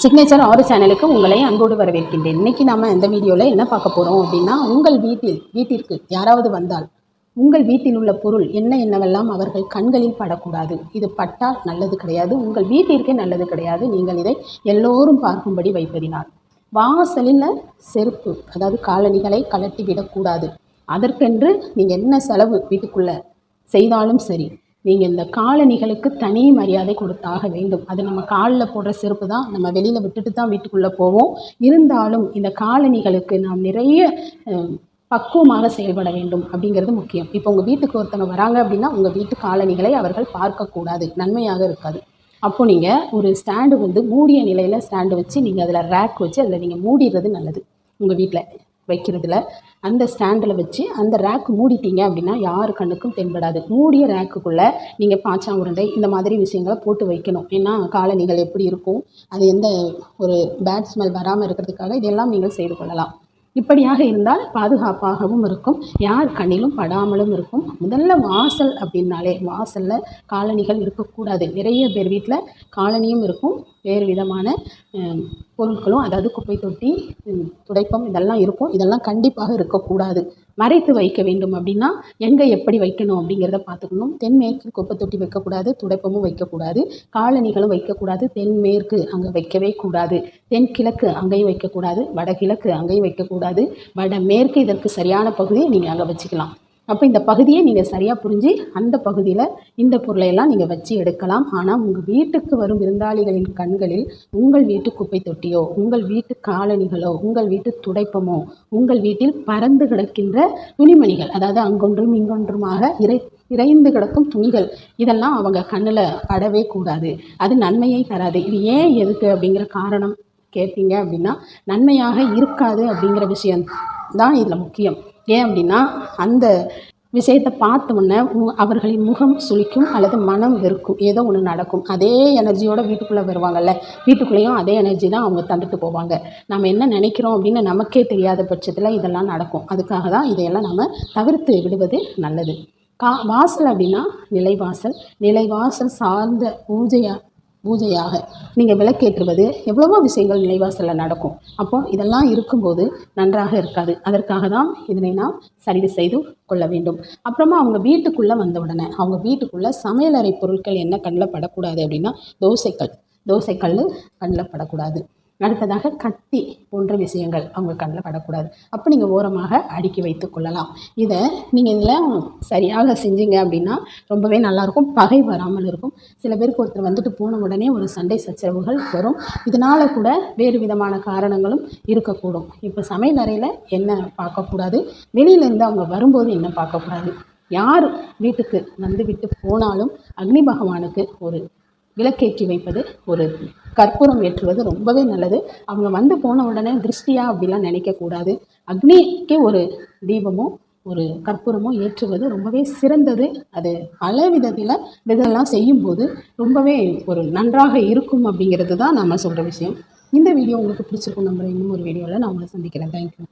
Signature ஆறு சேனலுக்கு உங்களை அன்போடு வரவேற்கின்றேன். இன்றைக்கி நாம் இந்த வீடியோவில் என்ன பார்க்க போகிறோம் அப்படின்னா, உங்கள் வீட்டிற்கு யாராவது வந்தால் உங்கள் வீட்டில் உள்ள பொருள் என்னவெல்லாம் அவர்கள் கண்களில் படக்கூடாது. இது பட்டால் நல்லது கிடையாது, உங்கள் வீட்டிற்கே நல்லது கிடையாது. நீங்கள் இதை எல்லோரும் பார்க்கும்படி வைப்பதினால் வாசலில் செருப்பு, அதாவது காலணிகளை கலட்டி விடக்கூடாது. அதற்கென்று நீங்கள் என்ன செலவு வீட்டுக்குள்ளே செய்தாலும் சரி, நீங்கள் இந்த காலணிகளுக்கு தனி மரியாதை கொடுத்தாக வேண்டும். அது நம்ம காலில் போடுற செருப்பு தான், நம்ம வெளியில் விட்டுட்டு தான் வீட்டுக்குள்ளே போவோம். இருந்தாலும் இந்த காலணிகளுக்கு நாம் நிறைய பக்குவமாக செயல்பட வேண்டும் அப்படிங்கிறது முக்கியம். இப்போ உங்கள் வீட்டுக்கு ஒருத்தவங்க வராங்க அப்படின்னா உங்கள் வீட்டு காலணிகளை அவர்கள் பார்க்கக்கூடாது, நன்மையாக இருக்காது. அப்போ நீங்கள் ஒரு ஸ்டாண்டு மூடிய நிலையில் ஸ்டாண்டு வச்சு நீங்கள் அதில் ரேக் வச்சு அதில் நீங்கள் மூடிடுறது நல்லது. உங்கள் வீட்டில் வைக்கிறதுல அந்த ஸ்டாண்டில் வச்சு அந்த ரேக் மூடிட்டீங்க அப்படின்னா யார் கண்ணுக்கும் தென்படாது. மூடிய ரேக்குக்குள்ளே நீங்கள் பாச்சா உருண்டை இந்த மாதிரி விஷயங்களை போட்டு வைக்கணும். ஏன்னா காலணிகள் எப்படி இருக்கும், அது எந்த ஒரு பேட் ஸ்மெல் வராமல் இருக்கிறதுக்காக இதெல்லாம் நீங்கள் செய்து கொள்ளலாம். இப்படியாக இருந்தால் பாதுகாப்பாகவும் இருக்கும், யார் கண்ணிலும் படாமலும் இருக்கும். முதல்ல வாசல் அப்படின்னாலே வாசலில் காலணிகள் இருக்கக்கூடாது. நிறைய பேர் வீட்டில் காலணியும் இருக்கும், வேறு விதமான பொருட்களும், அதாவது குப்பை தொட்டி, துடைப்பம் இதெல்லாம் இருக்கும். இதெல்லாம் கண்டிப்பாக இருக்கக்கூடாது. மறைத்து வைக்க வேண்டும் அப்படின்னா எங்கே எப்படி வைக்கணும் அப்படிங்கிறத பார்த்துக்கணும். தென்மேற்கு குப்பை தொட்டி வைக்கக்கூடாது, துடைப்பமும் வைக்கக்கூடாது, காலணிகளும் வைக்கக்கூடாது. தென்மேற்கு அங்கே வைக்கவே கூடாது, தென்கிழக்கு அங்கேயும் வைக்கக்கூடாது, வடகிழக்கு அங்கேயும் வைக்கக்கூடாது, வடமேற்கு இதற்கு சரியான பகுதியை நீங்கள் அங்கே வச்சுக்கலாம். அப்போ இந்த பகுதியை நீங்கள் சரியாக புரிஞ்சு அந்த பகுதியில் இந்த பொருளையெல்லாம் நீங்கள் வச்சு எடுக்கலாம். ஆனால் உங்கள் வீட்டுக்கு வரும் விருந்தாளிகளின் கண்களில் உங்கள் வீட்டு குப்பை தொட்டியோ, உங்கள் வீட்டு காலணிகளோ, உங்கள் வீட்டு துடைப்பமோ, உங்கள் வீட்டில் பறந்து கிடக்கின்ற துணிமணிகள், அதாவது அங்கொன்றும் இங்கொன்றுமாக இறைந்து கிடக்கும் துணிகள், இதெல்லாம் அவங்க கண்ணில் படவே கூடாது. அது நன்மையை தராது. இது ஏன் எதுக்கு அப்படிங்கிற காரணம் கேட்டீங்க அப்படின்னா, நன்மையாக இருக்காது அப்படிங்கிற விஷயம் தான் இதில் முக்கியம். ஏன் அப்படின்னா, அந்த விஷயத்தை பார்த்த உடனே அவர்களின் முகம் சுளிக்கும் அல்லது மனம் வெறுக்கும், ஏதோ ஒன்று நடக்கும். அதே எனர்ஜியோடு வீட்டுக்குள்ளே வருவாங்கள்ல, வீட்டுக்குள்ளேயும் அதே எனர்ஜி தான் அவங்க தந்துட்டு போவாங்க. நம்ம என்ன நினைக்கிறோம் அப்படின்னு நமக்கே தெரியாத பட்சத்தில் இதெல்லாம் நடக்கும். அதுக்காக தான் இதையெல்லாம் நம்ம தவிர்த்து விடுவது நல்லது. வாசல் அப்படின்னா நிலைவாசல் சார்ந்த பூஜையாக நீங்கள் விளக்கேற்றுவது, எவ்வளவோ விஷயங்கள் நிலைவாசலில் நடக்கும். அப்போ இதெல்லாம் இருக்கும்போது நன்றாக இருக்காது. அதற்காக தான் இதனை நாம் சரி செய்து கொள்ள வேண்டும். அப்புறமா அவங்க வீட்டுக்குள்ளே வந்த உடனே அவங்க வீட்டுக்குள்ளே சமையலறை பொருட்கள் என்ன கண்ணில் படக்கூடாது அப்படின்னா, தோசைக்கல் கண்ணில் படக்கூடாது. அடுத்ததாக கத்தி போன்ற விஷயங்கள் அவங்க கண்ணில் படக்கூடாது. அப்போ நீங்கள் ஓரமாக அடுக்கி வைத்து கொள்ளலாம். இதை நீங்கள் இதில் சரியாக செஞ்சீங்க அப்படின்னா ரொம்பவே நல்லாயிருக்கும், பகை வராமல் இருக்கும். சில பேருக்கு ஒருத்தர் வந்துட்டு போன உடனே ஒரு சண்டை சச்சரவுகள் வரும். இதனால் கூட வேறு விதமான காரணங்களும் இருக்கக்கூடும். இப்போ சமையல் அறையில் என்ன பார்க்கக்கூடாது, வெளியிலேருந்து அவங்க வரும்போது என்ன பார்க்கக்கூடாது. யார் வீட்டுக்கு வந்து விட்டு போனாலும் அக்னி பகவானுக்கு ஒரு விளக்கேற்றி வைப்பது, ஒரு கற்பூரம் ஏற்றுவது ரொம்பவே நல்லது. அவங்க வந்து போன உடனே திருஷ்டியா அப்படிலாம் நினைக்கக்கூடாது. அக்னிக்கு ஒரு தீபமோ ஒரு கற்பூரமோ ஏற்றுவது ரொம்பவே சிறந்தது. அது பல இதெல்லாம் செய்யும்போது ரொம்பவே ஒரு நன்றாக இருக்கும் அப்படிங்கிறது தான் நம்ம சொல்கிற விஷயம். இந்த வீடியோ உங்களுக்கு பிடிச்சிருக்கும் நம்புகிறேன். இன்னும் ஒரு வீடியோவில் நான் உங்களை சந்திக்கிறேன். தேங்க்யூ.